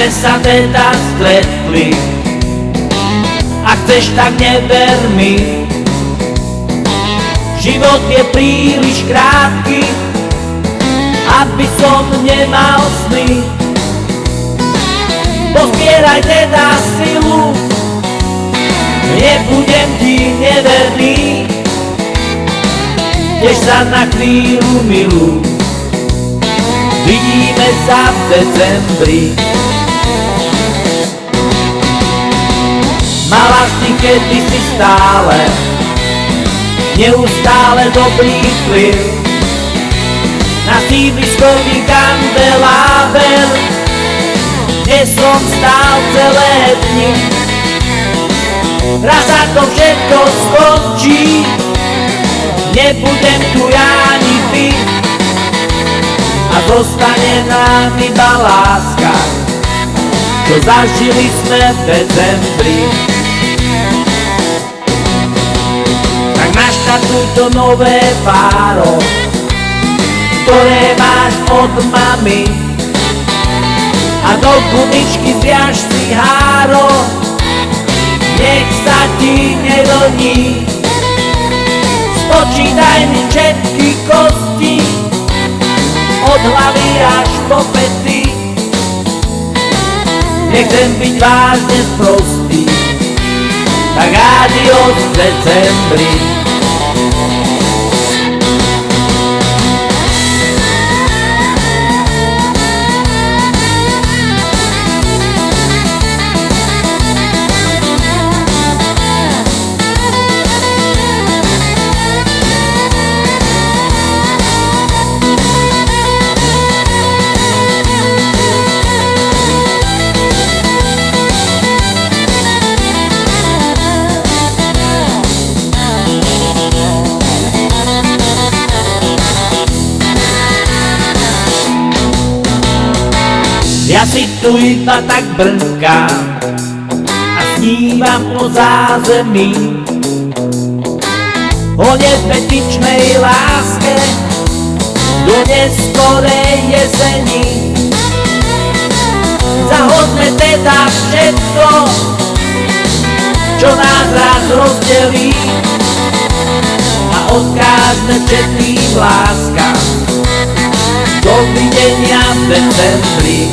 sme sa teda stretli. Ak chceš, tak never mi. Život je príliš krátky, aby som nemal sny. Pozbieraj teda silu, nebudem ti neverný. Tiež sa na chvíľu milú, vidíme sa v decembri. Mala si kedysi stále, neustále dobrý vplyv. Na sídliskový kandeláber, kde som stál celé dni. Raz sa to všetko skončí, nebudem tu ja ani ty. A zostane nám iba láska, čo zažili sme v decembri. Tak naštartuj to nové páro, ktoré máš od mami, a do gumičky zviaž si háro, nech sa ti nevlní. Spočítaj mi všetky kosti, od hlavy až po pety. Nechcem byť vážne sprostý, tak adios v decembri. Ja si tu iba tak brnkám a snívam o zázemí, o nebetičnej láske do neskorej jesení. Zahodme teda všetko, čo nás raz rozdelí, a odkážme všetkým láskam. Dovidenia v decembri.